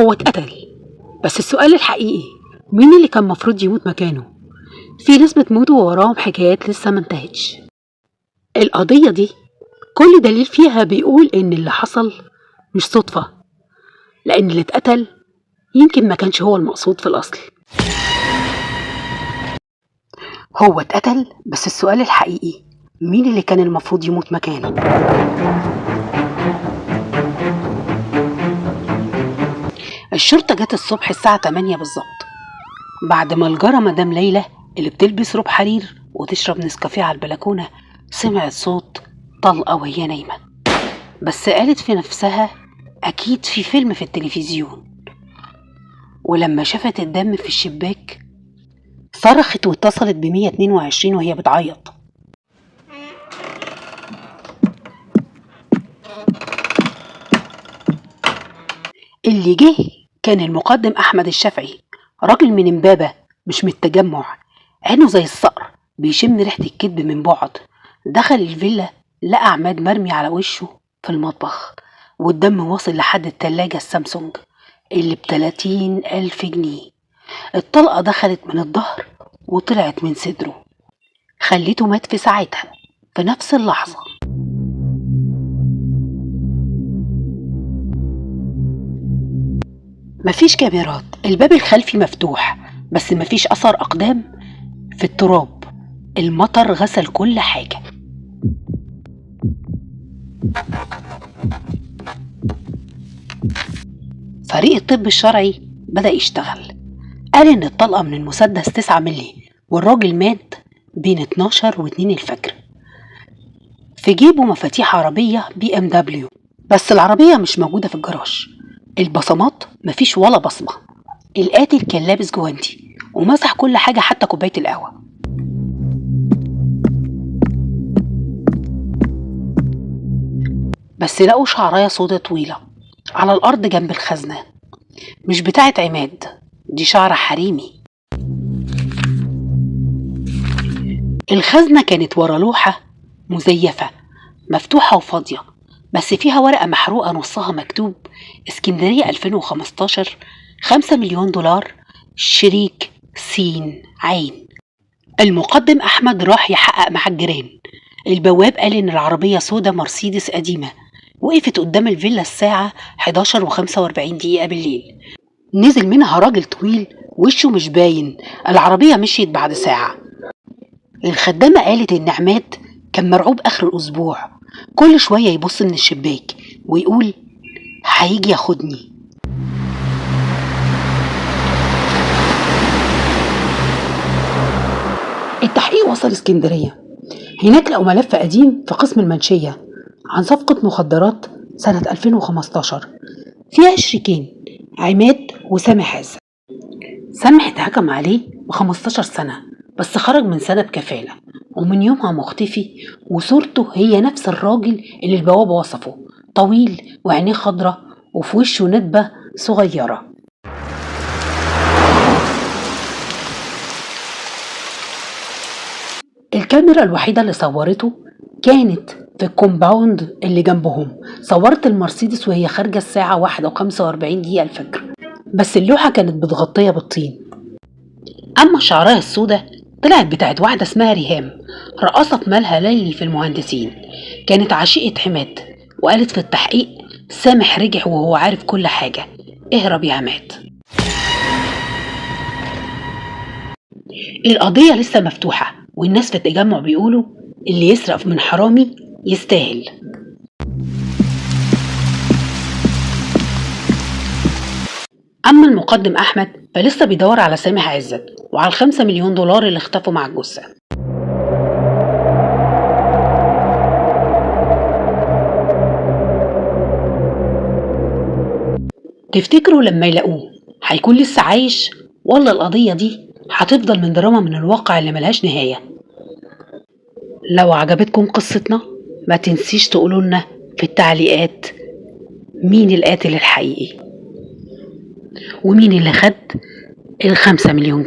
هو اتقتل، بس السؤال الحقيقي مين اللي كان مفروض يموت مكانه؟ في ناس بتموت ووراهم حكايات لسه ما انتهتش. القضية دي كل دليل فيها بيقول ان اللي حصل مش صدفة، لان اللي اتقتل يمكن ما كانش هو المقصود في الاصل. هو اتقتل، بس السؤال الحقيقي مين اللي كان المفروض يموت مكانه؟ الشرطة جت الصبح الساعة 8 بالظبط، بعد ما الجارة مدام ليلى اللي بتلبس روب حرير وتشرب نسكافيه على البلكونة سمعت صوت طلقة وهي نايمة، بس قالت في نفسها أكيد في فيلم في التلفزيون. ولما شافت الدم في الشباك صرخت واتصلت ب122 وهي بتعيط. اللي جه كان المقدم أحمد الشافعي، راجل من امبابة مش من التجمع، عينه زي الصقر بيشم ريحة الكذب من بعد. دخل الفيلا لقى عماد مرمي على وشه في المطبخ، والدم واصل لحد التلاجة السامسونج اللي ب30,000 جنيه. الطلقة دخلت من الظهر وطلعت من صدره، خليته مات في ساعتها في نفس اللحظة. مفيش كاميرات، الباب الخلفي مفتوح بس مفيش أثر أقدام في التراب، المطر غسل كل حاجة. فريق الطب الشرعي بدأ يشتغل، قال إن الطلقة من المسدس 9 ملي والراجل مات بين 12 و2 الفجر. في جيبه مفاتيح عربية BMW، بس العربية مش موجودة في الجراج. البصمات مفيش ولا بصمة. القاتل كان لابس جوانتي ومسح كل حاجة حتى كوباية القهوة. بس لقوا شعراية سودة طويلة على الأرض جنب الخزنة، مش بتاعة عماد، دي شعر حريمي. الخزنة كانت ورا لوحة مزيفة مفتوحة وفاضية، بس فيها ورقة محروقة نصها مكتوب اسكندرية 2015 $5 مليون شريك سين عين. المقدم أحمد راح يحقق مع الجيران. البواب قال إن العربية سودا مرسيدس قديمة وقفت قدام الفيلا الساعة 11:45 بالليل. نزل منها راجل طويل وشه مش باين، العربية مشيت بعد ساعة. الخدامة قالت إن عماد كان مرعوب آخر الأسبوع، كل شوية يبص من الشباك ويقول هيجي ياخدني. التحقيق وصل اسكندرية، هناك لقوا ملف قديم في قسم المنشية عن صفقة مخدرات سنة 2015 فيها شريكين عماد وسامح عز. سامح اتحكم عليه ب15 سنة بس خرج من سنة بكفالة، ومن يومها مختفي، وصورته هي نفس الراجل اللي البوابة وصفه، طويل وعينيه خضرة وفي وشه ندبة صغيرة. الكاميرا الوحيدة اللي صورته كانت في الكومباوند اللي جنبهم، صورت المرسيدس وهي خارجة الساعة 1:45 الفجر، بس اللوحة كانت متغطية بالطين. أما الشعراية السوداء طلعت بتاعت واحدة اسمها ريهام، رقصة في مالها ليلي في المهندسين، كانت عشيقة حماد، وقالت في التحقيق سامح رجع وهو عارف كل حاجة، اهرب يا عماد. القضية لسه مفتوحة والناس في التجمع بيقولوا اللي يسرق من حرامي يستاهل. أما المقدم أحمد فلسه بيدور على سامح عزت وعلى $5 مليون اللي اختفوا مع الجثة. تفتكروا لما يلاقوه هيكون لسه عايش ولا القضية دي هتفضل من دراما من الواقع اللي ملهاش نهاية؟ لو عجبتكم قصتنا ما تنسيش تقولوا لنا في التعليقات مين القاتل الحقيقي ومين اللي خد $5 مليون.